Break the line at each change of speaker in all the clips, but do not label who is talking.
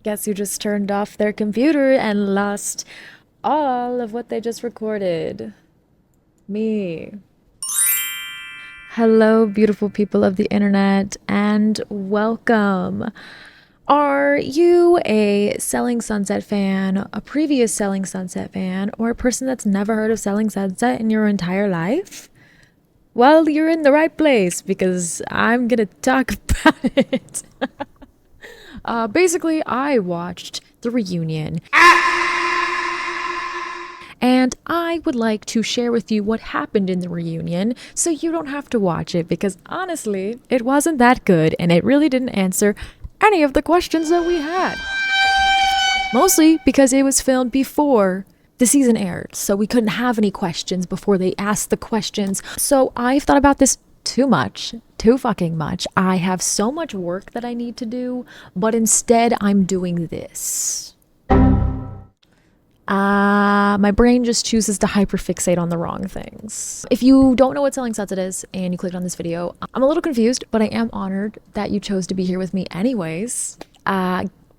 Guess who just turned off their computer and lost all of what they just recorded? Me. Hello, beautiful people of the internet, and welcome. Are you a Selling Sunset fan, a previous Selling Sunset fan, or a person that's never heard of Selling Sunset in your entire life? Well, you're in the right place because I'm gonna talk about it. Basically, I watched the reunion. And I would like to share with you what happened in the reunion so you don't have to watch it because honestly, it wasn't that good and it really didn't answer any of the questions that we had. Mostly because it was filmed before the season aired, so we couldn't have any questions before they asked the questions. So I've thought about this too much, too fucking much. I have so much work that I need to do, but instead I'm doing this. My brain just chooses to hyperfixate on the wrong things. If you don't know what Selling Sunset is and you clicked on this video, I'm a little confused, but I am honored that you chose to be here with me anyways.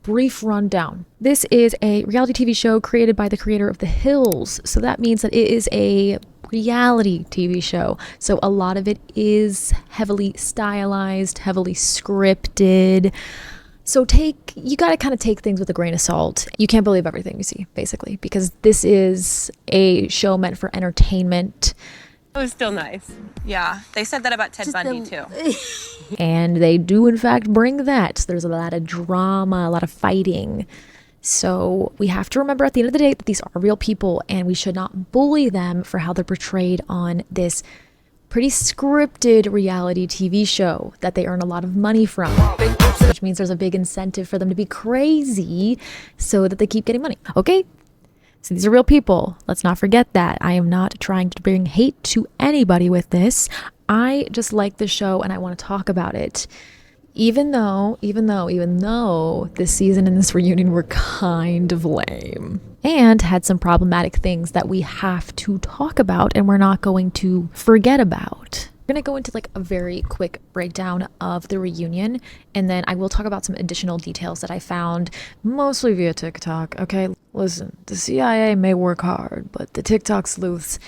Brief rundown. This is a reality TV show created by the creator of The Hills. So that means that it is a reality TV show. So a lot of it is heavily stylized, heavily scripted. So you gotta kind of take things with a grain of salt. You can't believe everything you see, basically, because this is a show meant for entertainment.
It was still nice. Yeah, they said that about Ted Bundy too.
And they do, in fact, bring that. There's a lot of drama, a lot of fighting. So we have to remember at the end of the day that these are real people and we should not bully them for how they're portrayed on this pretty scripted reality TV show that they earn a lot of money from, which means there's a big incentive for them to be crazy so that they keep getting money. Okay? So these are real people. Let's not forget that. I am not trying to bring hate to anybody with this. I just like the show and I want to talk about it. Even though this season and this reunion were kind of lame and had some problematic things that we have to talk about and we're not going to forget about. We're going to go into like a very quick breakdown of the reunion, and then I will talk about some additional details that I found mostly via TikTok. Okay, listen, the CIA may work hard, but the TikTok sleuths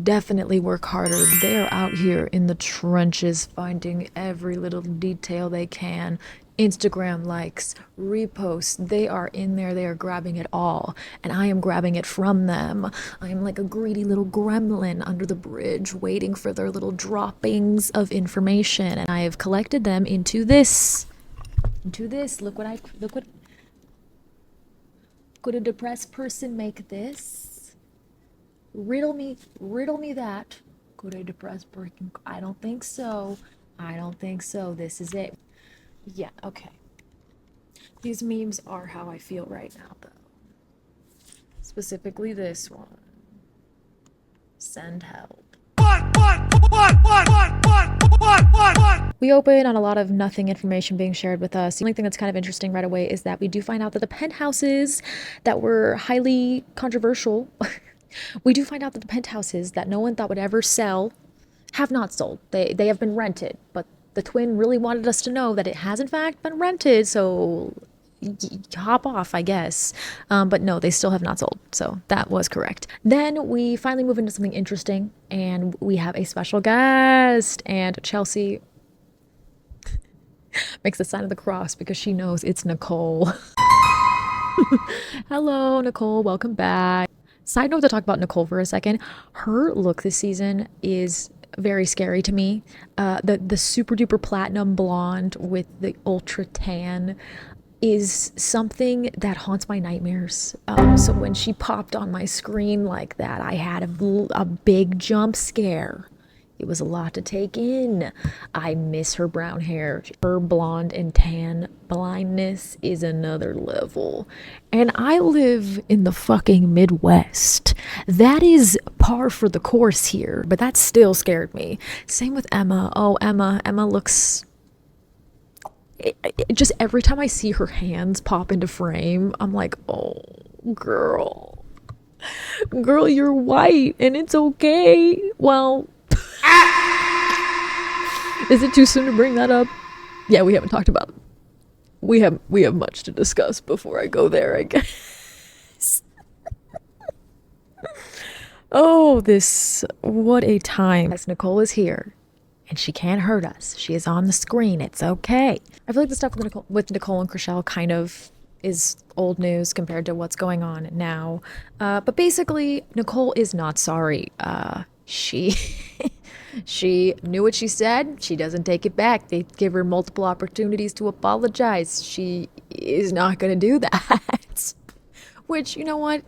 definitely work harder. They're out here in the trenches finding every little detail they can. Instagram likes, reposts, they are in there, they are grabbing it all, and I am grabbing it from them. I am like a greedy little gremlin under the bridge waiting for their little droppings of information, and I have collected them into this. Look what could a depressed person make this? Riddle me that. Could a depressed person? I don't think so. This is it. Yeah, okay. These memes are how I feel right now, though. Specifically this one. Send help. We open on a lot of nothing information being shared with us. The only thing that's kind of interesting right away is that we do find out that the penthouses that were highly controversial, we do find out that the penthouses that no one thought would ever sell have not sold. They have been rented, but the twin really wanted us to know that it has in fact been rented, so hop off, I guess. But no, they still have not sold, so that was correct. Then we finally move into something interesting, and we have a special guest, and Chelsea makes the sign of the cross because she knows it's Nicole. Hello, Nicole, welcome back. Side note to talk about Nicole for a second. Her look this season is very scary to me. The super duper platinum blonde with the ultra tan is something that haunts my nightmares. So when she popped on my screen like that, I had a big jump scare. It was a lot to take in. I miss her brown hair. Her blonde and tan blindness is another level. And I live in the fucking Midwest. That is par for the course here, but that still scared me. Same with Emma. Oh, Emma looks... just every time I see her hands pop into frame, I'm like, oh, girl, you're white and it's okay. Well, is it too soon to bring that up? Yeah, we haven't talked about we have much to discuss before I go there, I guess. Oh, what a time. As Nicole is here, and she can't hurt us. She is on the screen. It's okay. I feel like the stuff with Nicole and Chriselle kind of is old news compared to what's going on now. But basically, Nicole is not sorry. She she knew what she said. She doesn't take it back. They give her multiple opportunities to apologize. She is not going to do that. Which, you know what?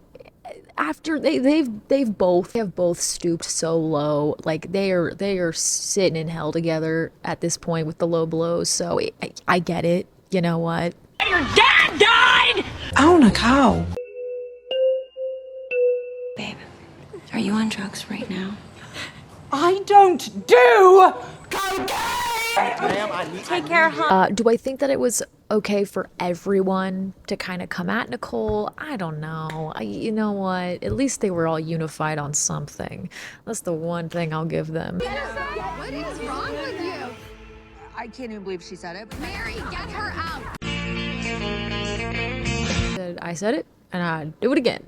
After they've both stooped so low, like they are sitting in hell together at this point with the low blows. So I get it. You know what?
Your dad died!
I own a cow.
Babe, are you on drugs right now?
I don't do cocaine!
Take care, hon.
Do I think that it was okay for everyone to kind of come at Nicole? I don't know. You know what? At least they were all unified on something. That's the one thing I'll give them.
What is wrong with you?
I can't even believe she said it.
Mary, get her out.
I said it, and I'd do it again.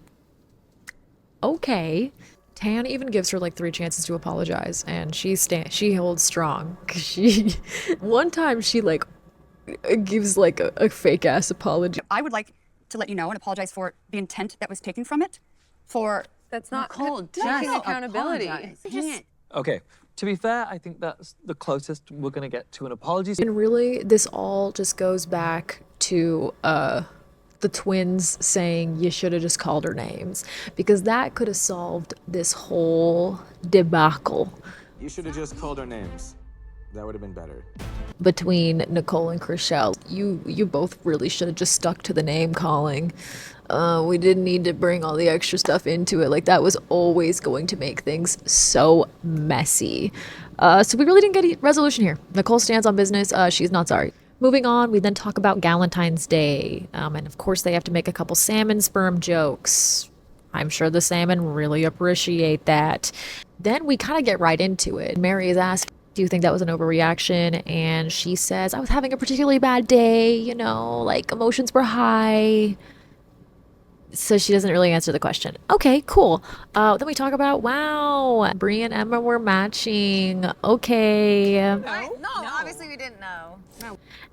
Okay. Tan even gives her like 3 chances to apologize, and she holds strong. One time she like gives like a fake ass apology.
I would like to let you know and apologize for the intent that was taken from it.
That's not
Nicole,
taking
just
accountability.
apologize.
Okay, to be fair, I think that's the closest we're gonna get to an apology.
And really, this all just goes back to the twins saying you should have just called her names, because that could have solved this whole debacle
You should have just called her names. That would have been better.
between Nicole and Chriselle. You both really should have just stuck to the name calling. We didn't need to bring all the extra stuff into it. Like, that was always going to make things so messy. So we really didn't get a resolution here. Nicole stands on business. She's not sorry. Moving on, we then talk about Galentine's Day. And of course, they have to make a couple salmon sperm jokes. I'm sure the salmon really appreciate that. Then we kind of get right into it. Mary is asked, do you think that was an overreaction? And she says, I was having a particularly bad day, you know, like emotions were high. So she doesn't really answer the question. Okay, cool. Then we talk about, wow, Brie and Emma were matching. Okay.
No, obviously we didn't know.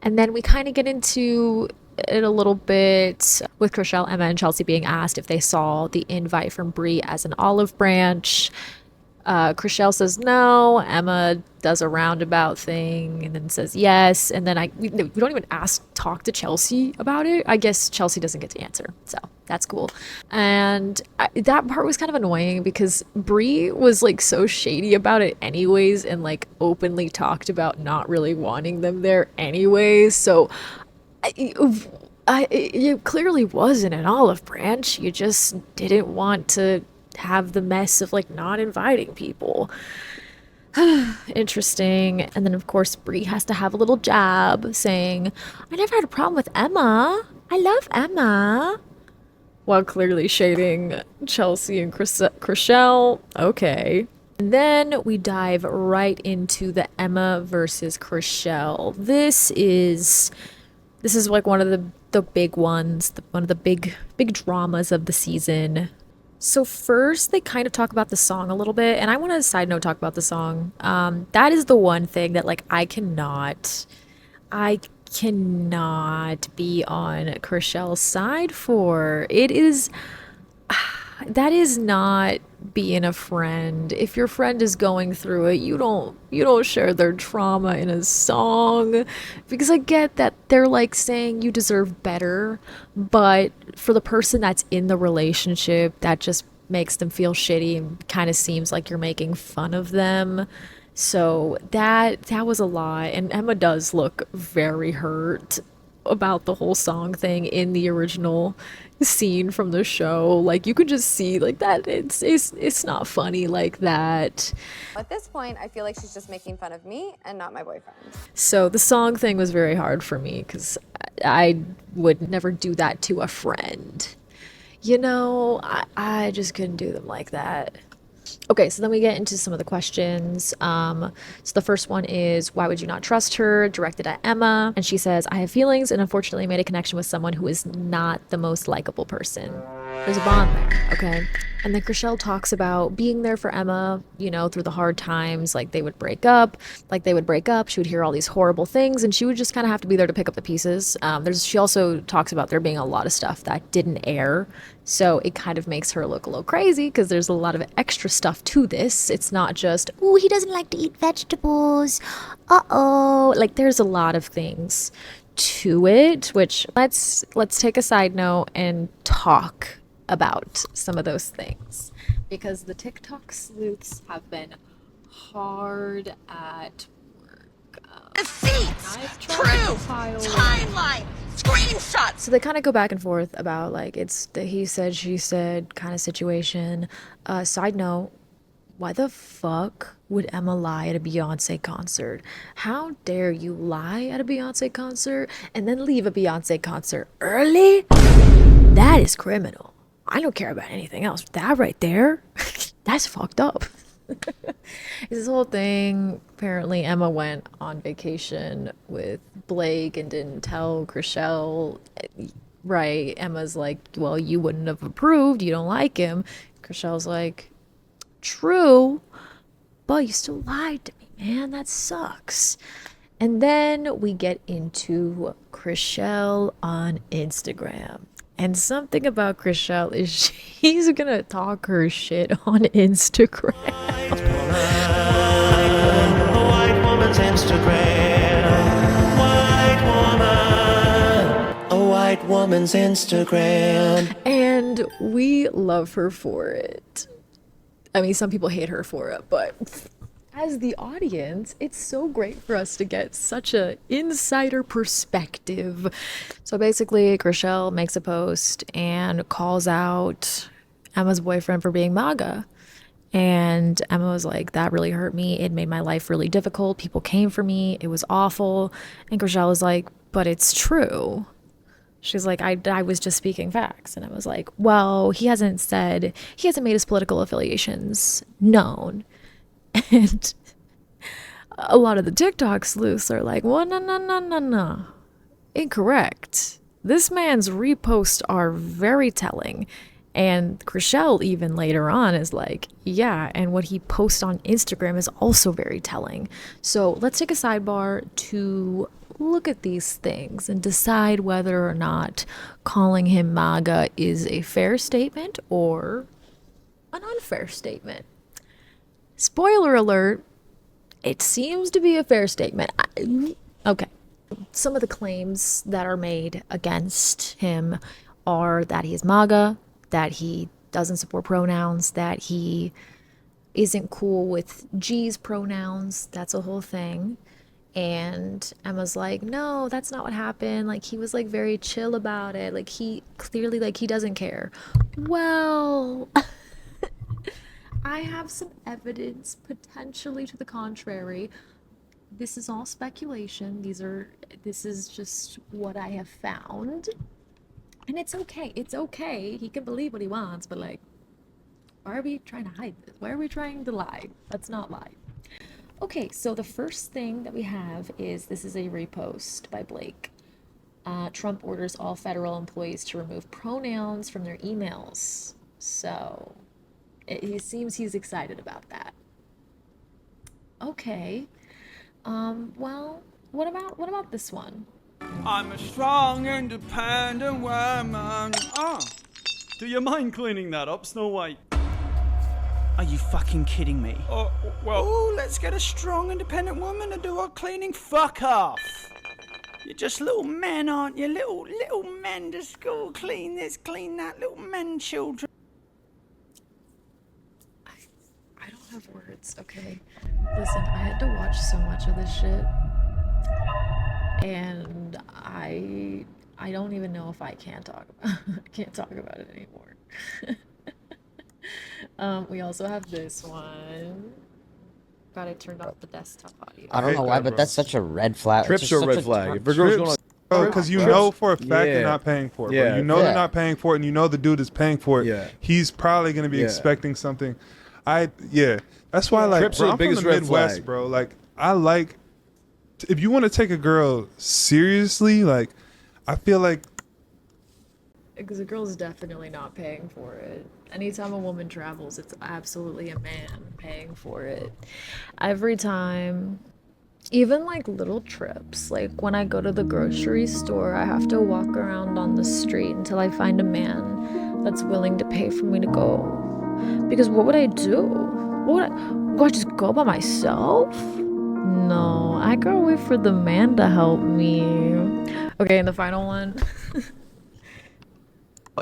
And then we kind of get into it a little bit with Chriselle, Emma, and Chelsea being asked if they saw the invite from Brie as an olive branch. Chriselle says no. Emma does a roundabout thing and then says yes. And then we don't even talk to Chelsea about it. I guess Chelsea doesn't get to answer, so that's cool. And that part was kind of annoying because Brie was like so shady about it anyways, and like openly talked about not really wanting them there anyways. So it clearly wasn't an olive branch. You just didn't want to have the mess of like not inviting people. Interesting. And then of course Brie has to have a little jab saying, I never had a problem with Emma. I love Emma. While clearly shading Chelsea and Chriselle. Okay. And then we dive right into the Emma versus Chriselle. This is like one of the big ones, one of the big dramas of the season. So first, they kind of talk about the song a little bit, and I want to side note talk about the song. That is the one thing that like I cannot be on Chriselle's side for. That is not being a friend. If your friend is going through it, you don't share their trauma in a song, because I get that they're like saying you deserve better, but for the person that's in the relationship, that just makes them feel shitty and kind of seems like you're making fun of them. So that was a lot, and Emma does look very hurt about the whole song thing in the original scene from the show. Like, you could just see like that it's not funny like that.
At this point, I feel like she's just making fun of me and not my boyfriend.
So the song thing was very hard for me because I would never do that to a friend. You know, I just couldn't do them like that. Okay, so then we get into some of the questions. So the first one is, why would you not trust her? Directed at Emma. And she says, I have feelings and unfortunately made a connection with someone who is not the most likable person. There's a bond there, okay? And then Chriselle talks about being there for Emma, you know, through the hard times. Like they would break up. She would hear all these horrible things, and she would just kind of have to be there to pick up the pieces. She also talks about there being a lot of stuff that didn't air, so it kind of makes her look a little crazy because there's a lot of extra stuff to this. It's not just, ooh, he doesn't like to eat vegetables. Uh-oh. Like there's a lot of things to it, which let's take a side note and talk about some of those things, because the TikTok sleuths have been hard at work.
Receipts, proof, timeline, screenshots.
So they kind of go back and forth about like it's the he said she said kind of situation. Side note, why the fuck would Emma lie at a Beyonce concert? How dare you lie at a Beyonce concert and then leave a Beyonce concert early? That is criminal. I don't care about anything else. That right there, that's fucked up. This whole thing, apparently Emma went on vacation with Blake and didn't tell Chriselle. Right, Emma's like, well, you wouldn't have approved. You don't like him. Chriselle's like, true, but you still lied to me, man. That sucks. And then we get into Chriselle on Instagram. And something about Chriselle is she's gonna talk her shit on Instagram.
A white woman's Instagram. A white woman's Instagram.
And we love her for it. I mean, some people hate her for it, but as the audience, it's so great for us to get such a insider perspective. So basically, Chriselle makes a post and calls out Emma's boyfriend for being MAGA. And Emma was like, that really hurt me. It made my life really difficult. People came for me. It was awful. And Chriselle was like, but it's true. She's like, I was just speaking facts. And I was like, well, he hasn't made his political affiliations known. And a lot of the TikTok sleuths are like, well, no. Incorrect. This man's reposts are very telling. And Chriselle even later on is like, yeah, and what he posts on Instagram is also very telling. So let's take a sidebar to look at these things and decide whether or not calling him MAGA is a fair statement or an unfair statement. Spoiler alert, it seems to be a fair statement. Okay. Some of the claims that are made against him are that he's MAGA, that he doesn't support pronouns, that he isn't cool with G's pronouns. That's a whole thing. And Emma's like, no, that's not what happened. Like, he was like very chill about it. Like, he clearly, like, he doesn't care. Well, I have some evidence potentially to the contrary. This is all speculation. This is just what I have found. And it's okay. It's okay. He can believe what he wants, but like, why are we trying to hide this? Why are we trying to lie? Let's not lie. Okay, so the first thing that we have is this is a repost by Blake. Trump orders all federal employees to remove pronouns from their emails. So it seems he's excited about that. Okay. Well, what about this one?
I'm a strong, independent woman.
Do you mind cleaning that up, Snow White?
Are you fucking kidding me?
Well...
Oh, let's get a strong, independent woman to do our cleaning. Fuck off. You're just little men, aren't you? Little men to school. Clean this, clean that. Little men children.
I don't have words, okay? Listen, I had to watch so much of this shit. And I don't even know if I can talk about I can't talk about it anymore. We also have this one. Got it turned off the desktop audio.
I don't know why, but that's such a red flag.
Trips are a red flag. If a girl's going
because you know for a fact they're not paying for it. Yeah. You know they're not paying for it, and you know the dude is paying for it. Yeah. He's probably going to be expecting something. That's why, like,
Trips
bro,
are the
I'm from
biggest
the
red
Midwest,
flag.
bro. Like, I like, if you want to take a girl seriously, like, I feel like,
because a girl's definitely not paying for it. Anytime a woman travels, it's absolutely a man paying for it. Every time, even like little trips, like when I go to the grocery store, I have to walk around on the street until I find a man that's willing to pay for me to go. Because what would I do? Would I just go by myself? No, I gotta wait for the man to help me. Okay, and the final one.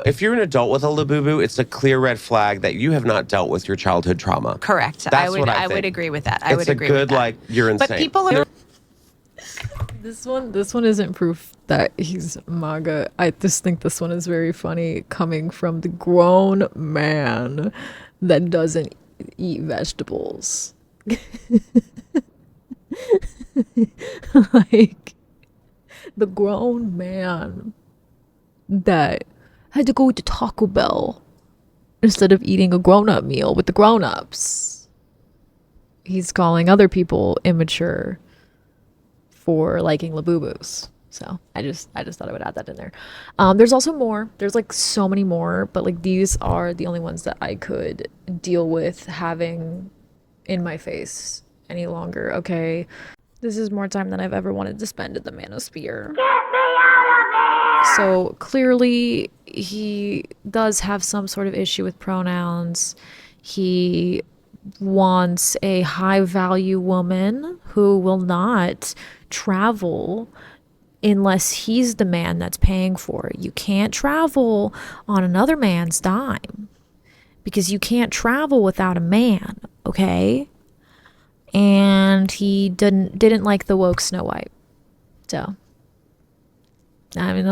If you're an adult with a labubu, it's a clear red flag that you have not dealt with your childhood trauma.
Correct.
That's what I
would
think.
agree with that. I would
It's a
agree with
good,
that.
like, you're insane.
But people are.
This one isn't proof that he's MAGA. I just think this one is very funny coming from the grown man that doesn't eat vegetables. Like, the grown man that had to go to Taco Bell instead of eating a grown-up meal with the grown-ups. He's calling other people immature for liking labubus. So I just thought I would add that in there. There's also more. There's like so many more, but like these are the only ones that I could deal with having in my face any longer. Okay, this is more time than I've ever wanted to spend in the manosphere. So clearly he does have some sort of issue with pronouns. He wants a high value woman who will not travel unless he's the man that's paying for it. You can't travel on another man's dime because you can't travel without a man, okay? And he didn't like the woke Snow White. So I mean,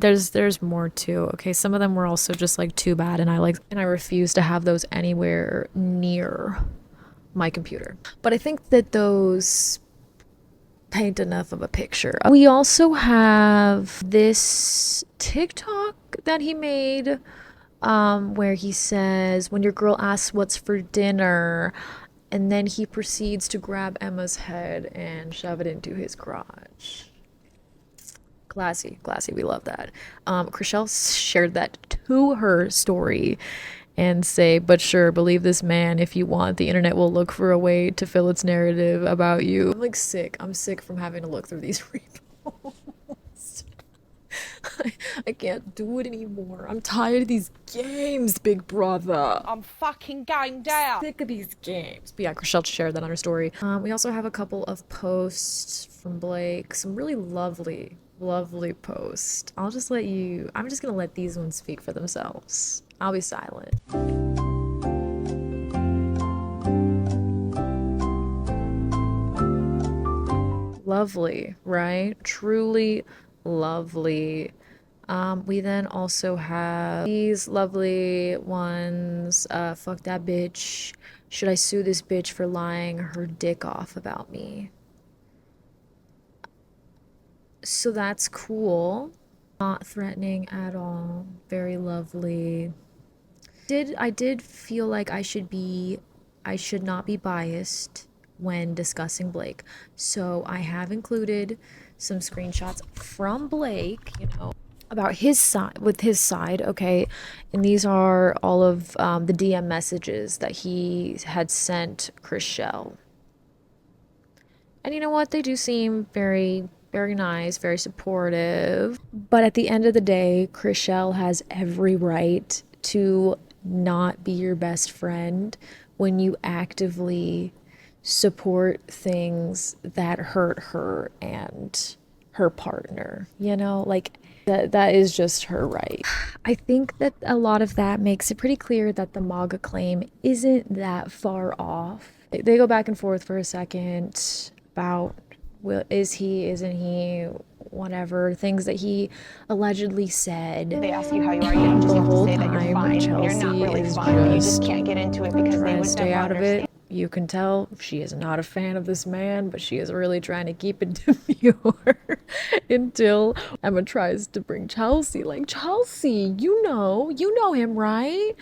there's more too. Okay, some of them were also just like too bad, and I refuse to have those anywhere near my computer. But I think that those paint enough of a picture. We also have this TikTok that he made, where he says, "When your girl asks what's for dinner," and then he proceeds to grab Emma's head and shove it into his crotch. Classy, we love that. Chriselle shared that to her story and say, "But sure, believe this man if you want. The internet will look for a way to fill its narrative about you." I'm like sick. I'm sick from having to look through these reposts. I can't do it anymore. I'm tired of these games, big brother.
I'm fucking going down.
Sick of these games. But yeah, Chriselle shared that on her story. We also have a couple of posts from Blake. Some really lovely posts. I'm just gonna let these ones speak for themselves. I'll be silent. Lovely, right? Truly lovely. We then also have these lovely ones. Fuck that bitch. Should I sue this bitch for lying her dick off about me? So that's cool. Not threatening at all. Very lovely. I did feel like I should not be biased when discussing Blake. So I have included some screenshots from Blake, about his side, okay? And these are all of the DM messages that he had sent Chriselle. And you know what? They do seem very, very nice, very supportive. But at the end of the day, Chriselle has every right to not be your best friend when you actively support things that hurt her and her partner, like that is just her right. I think that a lot of that makes it pretty clear that the MAGA claim isn't that far off. They go back and forth for a second about, well, is he, isn't he, whatever, things that he allegedly said.
They ask you how you are, you don't just have to say that you're fine. You're not really fine, but you just can't get into it because they would
stay
never
out of
understand.
it. You can tell she is not a fan of this man, but she is really trying to keep it demure until Emma tries to bring Chelsea. Like, Chelsea, you know him, right?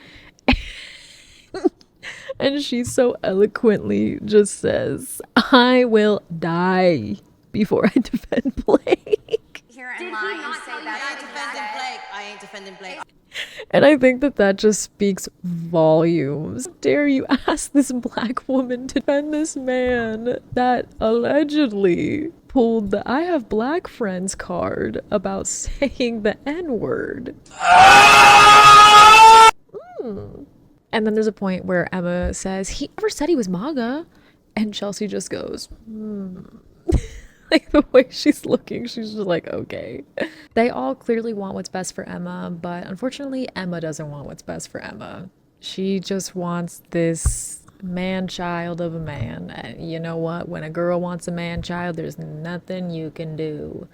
And she so eloquently just says, I will die before I defend Blake.
Here in line and say that
I ain't defending Blake.
And I think that that just speaks volumes. How dare you ask this black woman to defend this man that allegedly pulled the I have black friends card about saying the N-word. And then there's a point where Emma says, he never said he was MAGA. And Chelsea just goes, Like the way she's looking, she's just like, okay. They all clearly want what's best for Emma, but unfortunately, Emma doesn't want what's best for Emma. She just wants this man-child of a man. And you know what? When a girl wants a man-child, there's nothing you can do.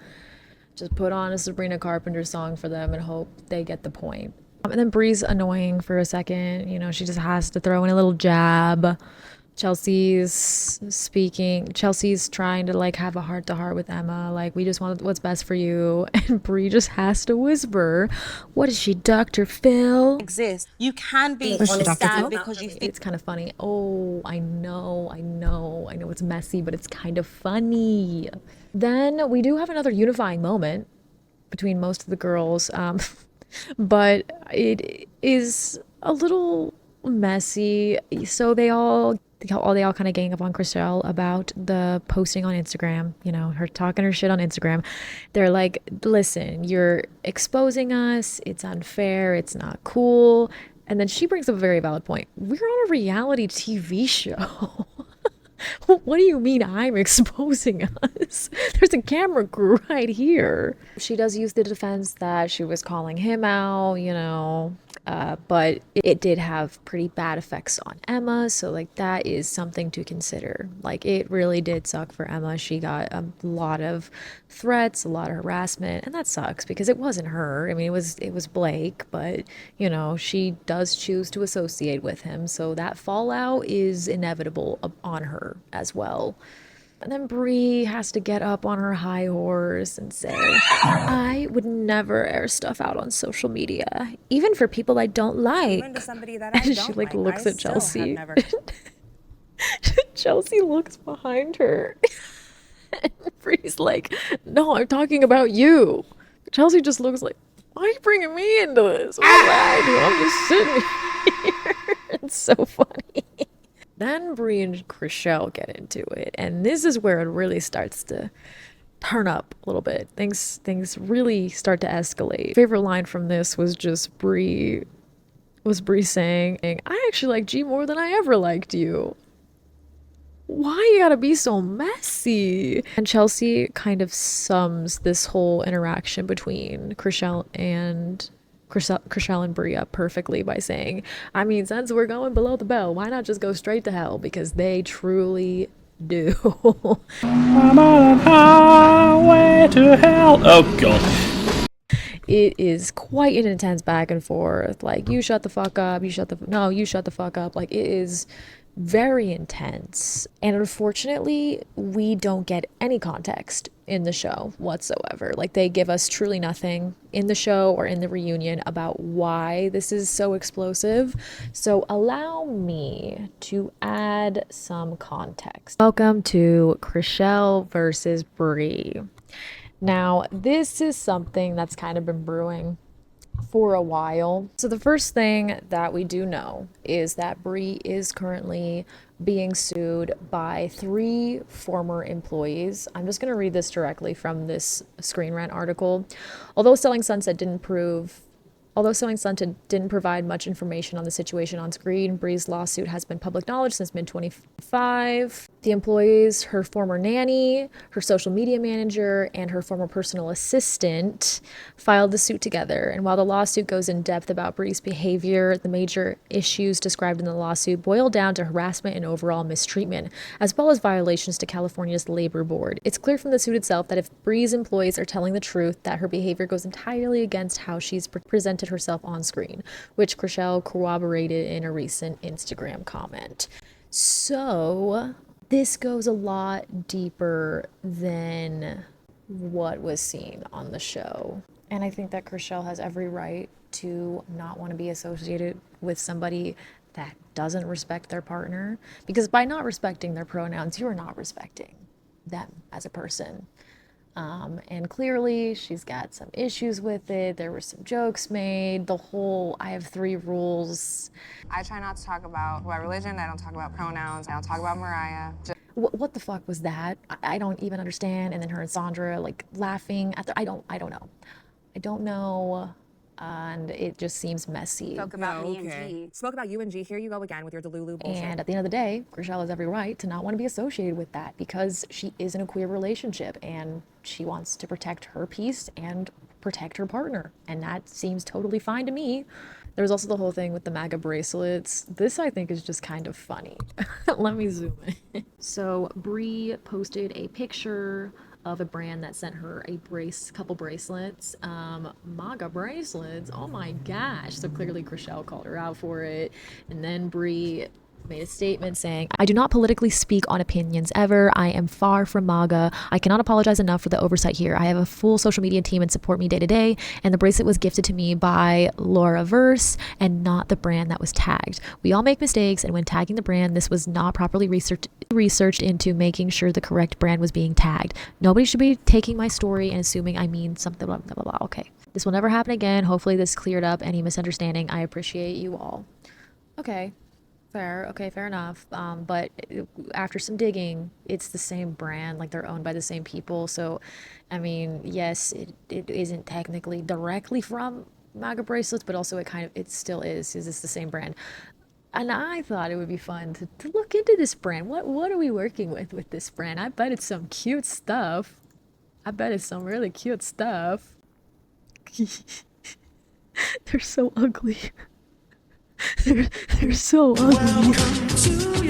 Just put on a Sabrina Carpenter song for them and hope they get the point. And then Bree's annoying for a second. You know, she just has to throw in a little jab. Chelsea's trying to like have a heart-to-heart with Emma, like, we just want what's best for you, and Bree just has to whisper, what is she, Dr. Phil?
Exist. You can be
Was
on
she
a
Dr.
stand
Phil?
because you think
It's kind of funny. Oh, I know it's messy, but it's kind of funny. Then we do have another unifying moment between most of the girls, but it is a little messy. So they all kind of gang up on Chriselle about the posting on Instagram, you know, her talking her shit on Instagram. They're like, listen, you're exposing us, it's unfair, it's not cool. And then she brings up a very valid point. We're on a reality TV show. What do you mean I'm exposing us? There's a camera crew right here. She does use the defense that she was calling him out, you know, but it did have pretty bad effects on Emma. So like that is something to consider. Like it really did suck for Emma. She got a lot of threats, a lot of harassment, and that sucks because it wasn't her. I mean, it was Blake, but you know, she does choose to associate with him. So that fallout is inevitable on her as well. And then Bree has to get up on her high horse and say, I would never air stuff out on social media, even for people I don't like. And she like looks at Chelsea. Chelsea looks behind her. And Bree's like, no, I'm talking about you. Chelsea just looks like, why are you bringing me into this? What did I do? I'm just sitting here. It's so funny. Then Bree and Chriselle get into it, and this is where it really starts to turn up a little bit. Things really start to escalate. Favorite line from this was just Bree saying, I actually like G more than I ever liked you. Why you gotta be so messy? And Chelsea kind of sums this whole interaction between Chriselle and Bree up perfectly by saying, I mean, since we're going below the belt, why not just go straight to hell? Because they truly do.
I'm on a highway to hell. Oh god.
It is quite an intense back and forth. Like, you shut the fuck up, you shut the fuck up. Like, it is very intense. And unfortunately, we don't get any context in the show whatsoever. Like, they give us truly nothing in the show or in the reunion about why this is so explosive. So allow me to add some context. Welcome to Chriselle versus Bree. Now, this is something that's kind of been brewing for a while. So the first thing that we do know is that Bree is currently being sued by 3 former employees. I'm just going to read this directly from this Screen Rant article. Although Selling Sunset didn't provide much information on the situation on screen, Bree's lawsuit has been public knowledge since mid-2025. The employees, her former nanny, her social media manager, and her former personal assistant filed the suit together. And while the lawsuit goes in depth about Bree's behavior, the major issues described in the lawsuit boil down to harassment and overall mistreatment, as well as violations to California's labor board. It's clear from the suit itself that if Bree's employees are telling the truth, that her behavior goes entirely against how she's presented herself on screen, which Chriselle corroborated in a recent Instagram comment. So this goes a lot deeper than what was seen on the show. And I think that Chriselle has every right to not want to be associated with somebody that doesn't respect their partner, because by not respecting their pronouns, you are not respecting them as a person. And clearly she's got some issues with it. There were some jokes made. The whole I have 3 rules.
I try not to talk about my religion. I don't talk about pronouns. I don't talk about Mariah.
What the fuck was that? I don't even understand. And then her and Sandra like laughing at the, I don't know. I don't know. And it just seems messy.
Spoke about me and G. Spoke about you and G. Here you go again with your Delulu bullshit.
And at the end of the day, Chriselle has every right to not want to be associated with that because she is in a queer relationship and she wants to protect her peace and protect her partner. And that seems totally fine to me. There was also the whole thing with the MAGA bracelets. This, I think, is just kind of funny. Let me zoom in. So Brie posted a picture of a brand that sent her a couple bracelets. MAGA bracelets, oh my gosh. So clearly Chriselle called her out for it. And then Brie made a statement saying, I do not politically speak on opinions ever. I am far from MAGA. I cannot apologize enough for the oversight here. I have a full social media team and support me day to day. And the bracelet was gifted to me by Laura Verse and not the brand that was tagged. We all make mistakes. And when tagging the brand, this was not properly researched into making sure the correct brand was being tagged. Nobody should be taking my story and assuming I mean something, blah, blah, blah, blah. Okay. This will never happen again. Hopefully this cleared up any misunderstanding. I appreciate you all. Okay. Fair. Okay, fair enough. But after some digging, it's the same brand, like they're owned by the same people. So, I mean, yes, it isn't technically directly from MAGA bracelets, but also it still is. Is this the same brand? And I thought it would be fun to look into this brand. What are we working with this brand? I bet it's some cute stuff. I bet it's some really cute stuff. They're so ugly. They're so ugly.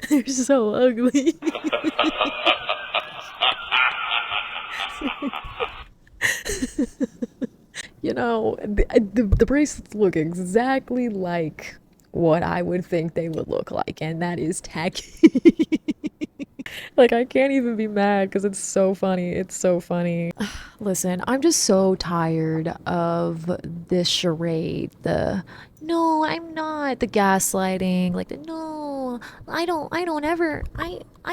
They're so ugly. You know, the bracelets look exactly like what I would think they would look like, and that is tacky. Like, I can't even be mad because it's so funny. It's so funny. Listen, I'm just so tired of this charade. No, I'm not. The gaslighting. Like, no, I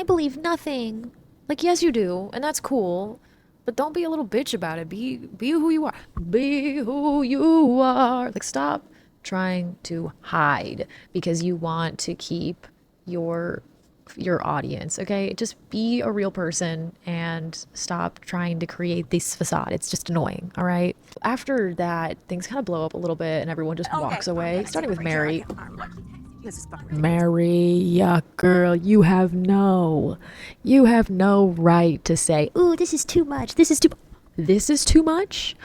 believe nothing. Like, yes, you do. And that's cool. But don't be a little bitch about it. Be who you are. Be who you are. Like, stop trying to hide because you want to keep your audience, okay? Just be a real person and stop trying to create this facade. It's just annoying, all right? After that, things kind of blow up a little bit and everyone just walks away, starting with Mary. Mary, girl, you have no right to say, ooh, this is too much. This is too much?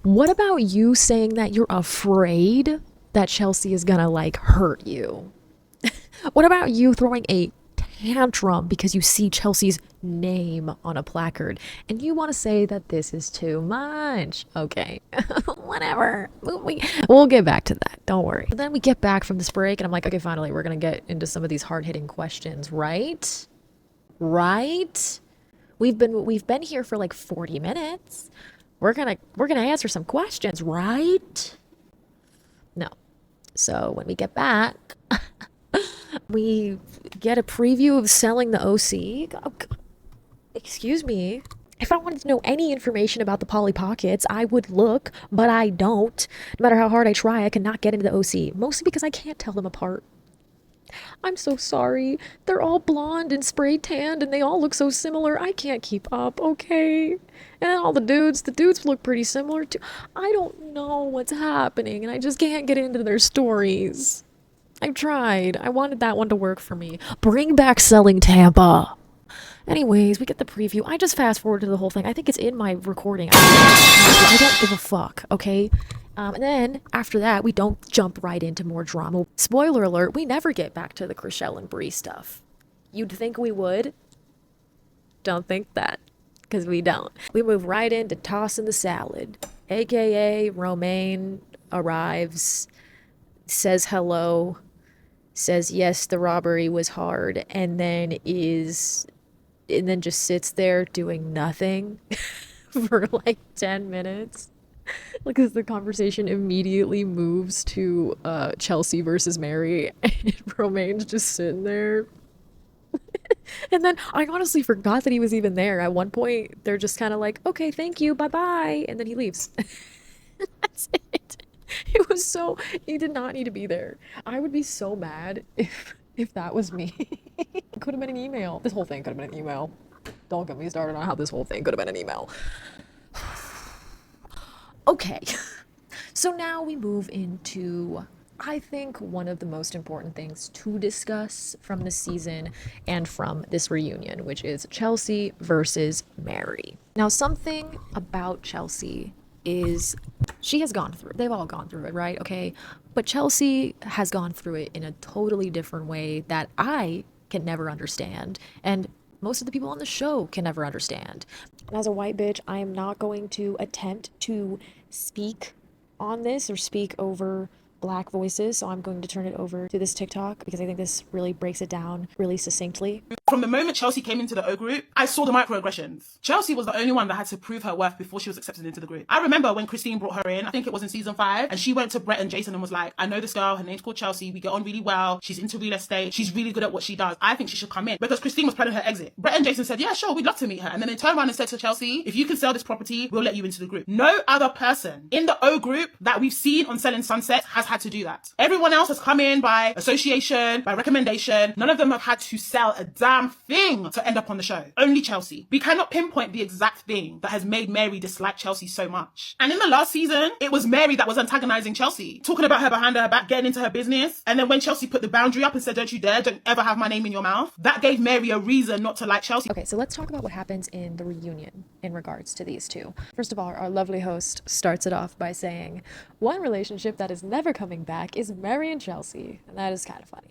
What about you saying that you're afraid that Chelsea is gonna like hurt you? What about you throwing a tantrum because you see Chelsea's name on a placard and you want to say that this is too much? Okay, whatever. We'll get back to that. Don't worry. And then we get back from this break and I'm like, okay, finally, we're going to get into some of these hard-hitting questions, right? Right? We've been here for like 40 minutes. We're going to answer some questions, right? No. So when we get back, we get a preview of selling the OC. Oh, excuse me. If I wanted to know any information about the Polly Pockets, I would look, but I don't. No matter how hard I try, I cannot get into the OC. Mostly because I can't tell them apart. I'm so sorry. They're all blonde and spray tanned and they all look so similar. I can't keep up, okay? And all the dudes look pretty similar too. I don't know what's happening and I just can't get into their stories. I tried. I wanted that one to work for me. Bring back selling Tampa. Anyways, we get the preview. I just fast forward to the whole thing. I think it's in my recording. I don't give a fuck, okay? And then after that, we don't jump right into more drama. Spoiler alert, we never get back to the Chriselle and Brie stuff. You'd think we would. Don't think that, because we don't. We move right into tossing the salad, aka Romaine arrives, says hello, says yes, the robbery was hard, and then just sits there doing nothing for like 10 minutes. Because the conversation immediately moves to Chelsea versus Mary, and Romaine's just sitting there. And then I honestly forgot that he was even there. At one point, they're just kind of like, okay, thank you, bye-bye, and then he leaves. That's it. It was so, he did not need to be there. I would be so mad if that was me. It could have been an email. This whole thing could have been an email. Don't get me started on how this whole thing could have been an email. Okay, so now we move into, I think, one of the most important things to discuss from this season and from this reunion, which is Chelsea versus Mary. Now, something about Chelsea is she has gone through it. They've all gone through it, right? Okay, but Chelsea has gone through it in a totally different way that I can never understand, and most of the people on the show can never understand. And as a white bitch, I am not going to attempt to speak on this or speak over black voices, so I'm going to turn it over to this TikTok because I think this really breaks it down really succinctly.
From the moment Chelsea came into the O group, I saw the microaggressions. Chelsea was the only one that had to prove her worth before she was accepted into the group. I remember when Christine brought her in, I think it was in season 5, and she went to Brett and Jason and was like, I know this girl, her name's called Chelsea, we get on really well, she's into real estate, she's really good at what she does. I think she should come in. Because Christine was planning her exit. Brett and Jason said, yeah, sure, we'd love to meet her. And then they turned around and said to Chelsea, if you can sell this property, we'll let you into the group. No other person in the O group that we've seen on Selling Sunset has had to do that. Everyone else has come in by association, by recommendation. None of them have had to sell a damn thing to end up on the show. Only Chelsea. We cannot pinpoint the exact thing that has made Mary dislike Chelsea so much. And in the last season, it was Mary that was antagonizing Chelsea, talking about her behind her back, getting into her business. And then when Chelsea put the boundary up and said, don't you dare, don't ever have my name in your mouth, that gave Mary a reason not to like Chelsea.
Okay, so let's talk about what happens in the reunion in regards to these two. First of all, our lovely host starts it off by saying, one relationship that is never coming back is Mary and Chelsea. And that is kind of funny.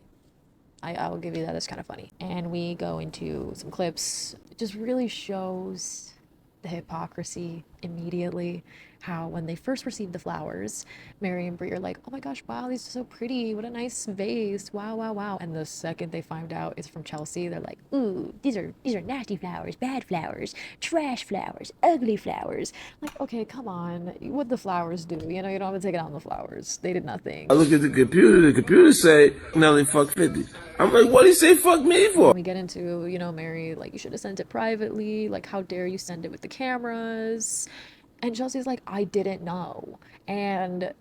I will give you that. It's kind of funny. And we go into some clips. It just really shows the hypocrisy immediately. How when they first received the flowers, Mary and Brie are like, oh my gosh, wow, these are so pretty. What a nice vase. Wow, wow, wow. And the second they find out it's from Chelsea, they're like, ooh, these are nasty flowers, bad flowers, trash flowers, ugly flowers. Like, okay, come on. What'd the flowers do? You know, you don't have to take it on the flowers. They did nothing.
I look at the computer say, Nelly fuck 50. I'm like, what do you say fuck me for?
We get into, you know, Mary, like, you should have sent it privately. Like, how dare you send it with the cameras? And Chelsea's like, I didn't know. And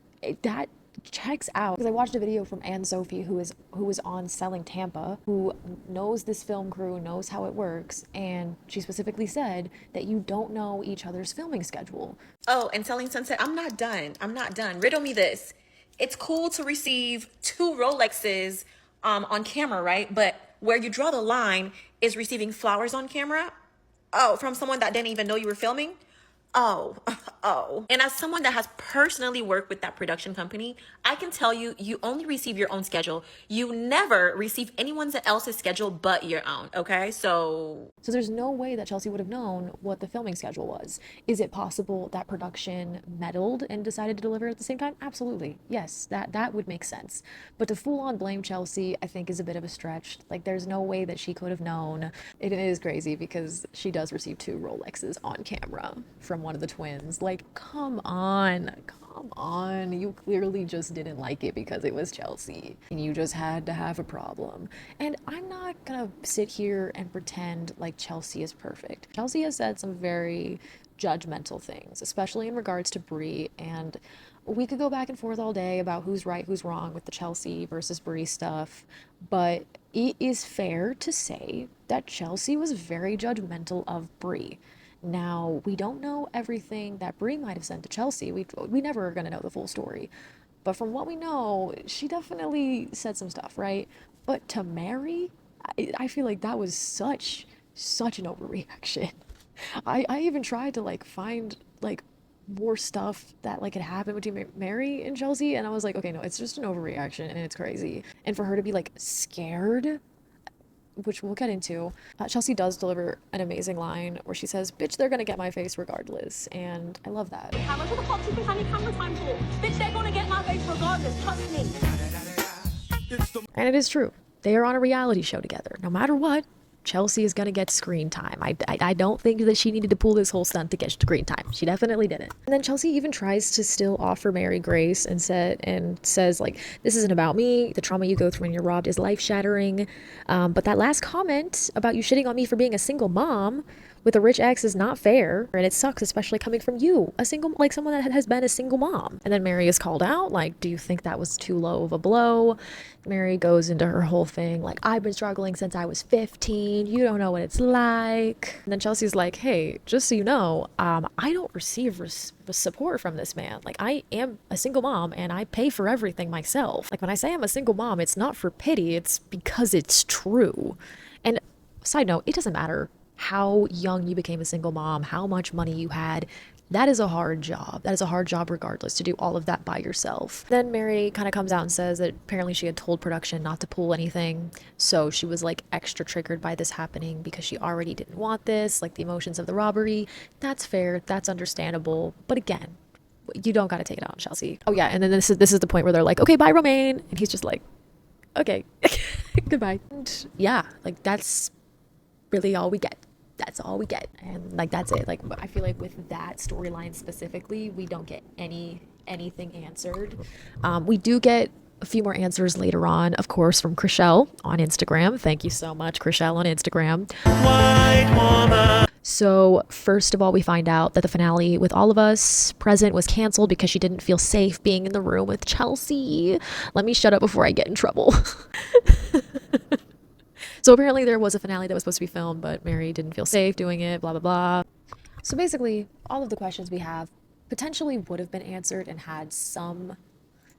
that checks out. Because I watched a video from Anne Sophie, who was on Selling Tampa, who knows this film crew, knows how it works. And she specifically said that you don't know each other's filming schedule.
Oh, and Selling Sunset, I'm not done. Riddle me this. It's cool to receive 2 Rolexes on camera, right? But where you draw the line is receiving flowers on camera. Oh, from someone that didn't even know you were filming? Oh. And as someone that has personally worked with that production company, I can tell you, you only receive your own schedule. You never receive anyone else's schedule but your own, okay? So
there's no way that Chelsea would have known what the filming schedule was. Is it possible that production meddled and decided to deliver at the same time? Absolutely. Yes, that would make sense. But to full on blame Chelsea, I think is a bit of a stretch. Like, there's no way that she could have known. It is crazy because she does receive 2 Rolexes on camera from one of the twins. Like, come on. You clearly just didn't like it because it was Chelsea and you just had to have a problem. And I'm not gonna sit here and pretend like Chelsea is perfect. Chelsea has said some very judgmental things, especially in regards to Brie, and we could go back and forth all day about who's right, who's wrong with the Chelsea versus Brie stuff, but it is fair to say that Chelsea was very judgmental of Brie. Now, we don't know everything that Brie might have sent to Chelsea. We never are going to know the full story. But from what we know, she definitely said some stuff, right? But to Mary, I feel like that was such an overreaction. I even tried to, like, find, like, more stuff that, like, had happened between Mary and Chelsea, and I was like, okay, no, it's just an overreaction, and it's crazy. And for her to be, like, scared, which we'll get into, Chelsea does deliver an amazing line where she says, bitch, they're gonna get my face regardless. And I love that.
How much of the fuck do you think I need camera time for? Bitch, they're gonna get my face regardless, trust me.
And it is true. They are on a reality show together. No matter what, Chelsea is gonna get screen time. I don't think that she needed to pull this whole stunt to get screen time. She definitely didn't. And then Chelsea even tries to still offer Mary grace and says like, this isn't about me. The trauma you go through when you're robbed is life shattering. But that last comment about you shitting on me for being a single mom with a rich ex is not fair, and it sucks, especially coming from you, someone that has been a single mom. And then Mary is called out, like, do you think that was too low of a blow? Mary goes into her whole thing, like, I've been struggling since I was 15, you don't know what it's like. And then Chelsea's like, hey, just so you know, I don't receive support from this man. Like, I am a single mom and I pay for everything myself. Like, when I say I'm a single mom, it's not for pity, it's because it's true. And side note, it doesn't matter how young you became a single mom, how much money you had. That is a hard job. That is a hard job regardless, to do all of that by yourself. Then Mary kind of comes out and says that apparently she had told production not to pull anything, so she was like extra triggered by this happening because she already didn't want this, like the emotions of the robbery. That's fair, that's understandable, but again, you don't got to take it out on Chelsea. Oh yeah, and then this is the point where they're like, okay, bye Romaine, and he's just like, okay, goodbye. And yeah, like that's really all we get. That's all we get, and like that's it. Like, I feel like with that storyline specifically, we don't get anything answered. We do get a few more answers later on, of course, from Chrishell on Instagram. Thank you so much, Chrishell on Instagram. White woman. So first of all, we find out that the finale with all of us present was canceled because she didn't feel safe being in the room with Chelsea. Let me shut up before I get in trouble. So apparently there was a finale that was supposed to be filmed, but Mary didn't feel safe doing it, blah, blah, blah. So basically, all of the questions we have potentially would have been answered and had some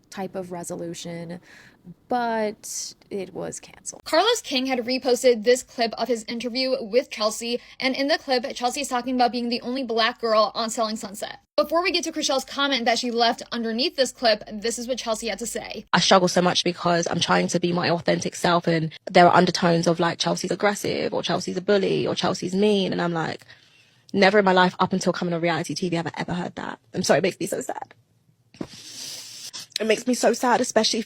type of resolution, but it was canceled.
Carlos King had reposted this clip of his interview with Chelsea, and in the clip, Chelsea is talking about being the only black girl on Selling Sunset. Before we get to Chrishell's comment that she left underneath this clip, this is what Chelsea had to say.
I struggle so much because I'm trying to be my authentic self, and there are undertones of like Chelsea's aggressive or Chelsea's a bully or Chelsea's mean, and I'm like, never in my life up until coming on reality TV have I ever heard that. I'm sorry, it makes me so sad. It makes me so sad, especially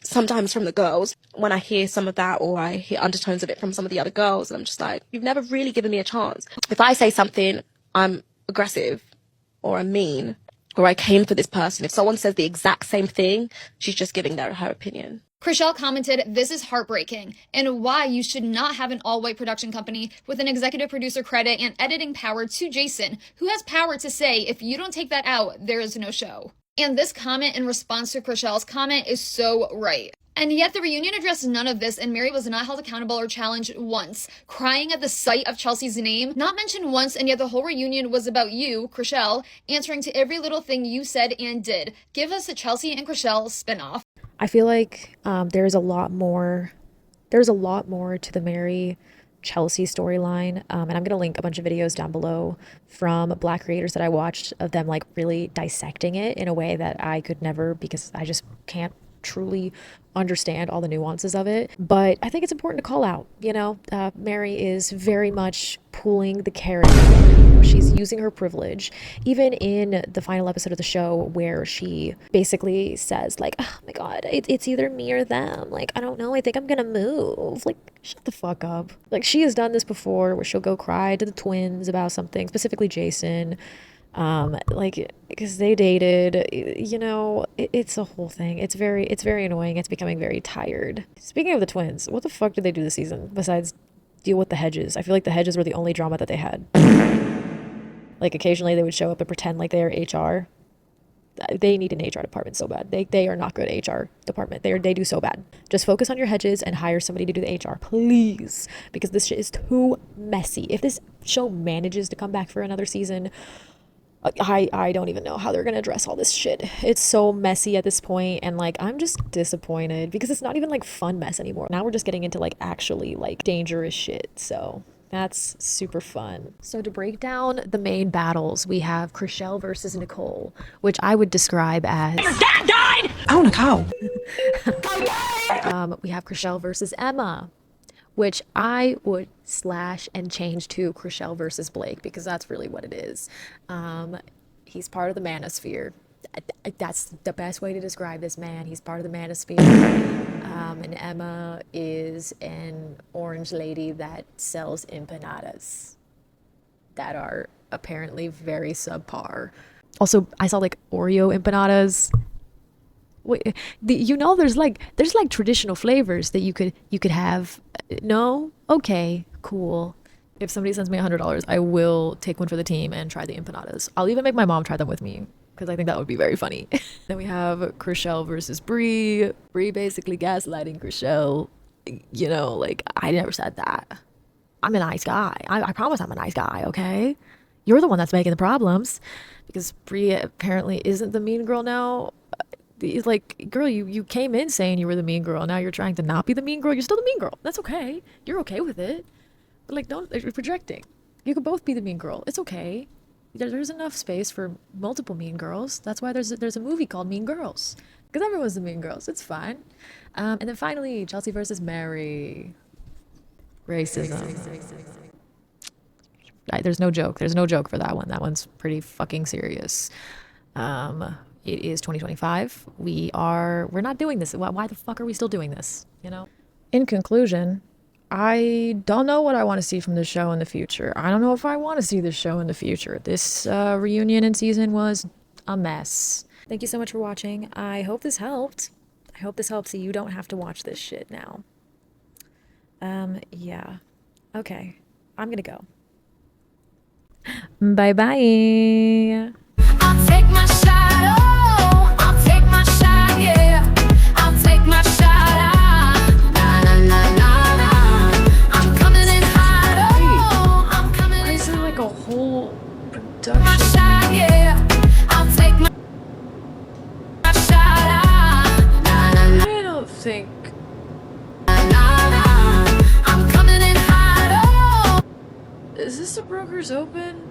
sometimes from the girls. When I hear some of that, or I hear undertones of it from some of the other girls, and I'm just like, you've never really given me a chance. If I say something, I'm aggressive, or I'm mean, or I came for this person. If someone says the exact same thing, she's just giving her opinion.
Chrishell commented, this is heartbreaking, and why you should not have an all-white production company with an executive producer credit and editing power to Jason, who has power to say, if you don't take that out, there is no show. And this comment in response to Chrishell's comment is so right. And yet the reunion addressed none of this, and Mary was not held accountable or challenged once. Crying at the sight of Chelsea's name, not mentioned once, and yet the whole reunion was about you, Chrishell, answering to every little thing you said and did. Give us a Chelsea and Chrishell spinoff.
I feel like there's a lot more to the Mary Chelsea storyline, and I'm gonna link a bunch of videos down below from black creators that I watched of them like really dissecting it in a way that I could never, because I just can't truly understand all the nuances of it. But I think it's important to call out, Mary is very much pulling the carrot. She's using her privilege, even in the final episode of the show where she basically says like, oh my god, it's either me or them, like I don't know, I think I'm gonna move. Like, shut the fuck up. Like, she has done this before where she'll go cry to the twins about something, specifically Jason, like because they dated, it's a whole thing. It's very annoying. It's becoming very tired. Speaking of the twins, what the fuck did they do this season besides deal with the Hedges? I feel like the Hedges were the only drama that they had. Like, occasionally they would show up and pretend like they are HR. They need an HR department so bad. They are not good at HR department. They do so bad. Just focus on your Hedges and hire somebody to do the HR, please, because this shit is too messy. If this show manages to come back for another season, I don't even know how they're gonna address all this shit. It's so messy at this point, and like I'm just disappointed because it's not even like fun mess anymore. Now we're just getting into like actually like dangerous shit. So that's super fun. So to break down the main battles, we have Chrishell versus Nicole, which I would describe as your dad died! Oh, Nicole. We have Chrishell versus Emma, which I would slash and change to Chrishell versus Blake, because that's really what it is. He's part of the manosphere. That's the best way to describe this man. He's part of the manosphere. And Emma is an orange lady that sells empanadas that are apparently very subpar. Also, I saw like Oreo empanadas. Wait, there's like traditional flavors that you could have. No? Okay, cool. If somebody sends me $100, I will take one for the team and try the empanadas. I'll even make my mom try them with me because I think that would be very funny. Then we have Chriselle versus Bree. Bree basically gaslighting Chriselle. You know, like, I never said that. I'm a nice guy. I promise I'm a nice guy, okay? You're the one that's making the problems. Because Bree apparently isn't the mean girl now. Like, girl, you came in saying you were the mean girl. Now you're trying to not be the mean girl. You're still the mean girl. That's okay. You're okay with it. But like, don't, you're projecting. You could both be the mean girl. It's okay. There's enough space for multiple mean girls. That's why there's a movie called Mean Girls. Because everyone's the mean girls. It's fine. And then finally, Chelsea versus Mary. Racism. There's no joke. There's no joke for that one. That one's pretty fucking serious. It is 2025. We're not doing this. Why the fuck are we still doing this? You know? In conclusion, I don't know what I want to see from this show in the future. I don't know if I want to see this show in the future. This reunion and season was a mess. Thank you so much for watching. I hope this helped. I hope this helps so you don't have to watch this shit now. Yeah. Okay. I'm gonna go. Bye-bye.
I'll take my shot, oh, I'll take my shot, yeah. I'll take my shot, la la la la la. I'm coming in hot, oh, I'm coming in.
Is it like a whole production?
My shot, yeah. I'll take my shot, la la la.
I don't think.
I'm coming in hot, oh.
Is this the Brokers Open?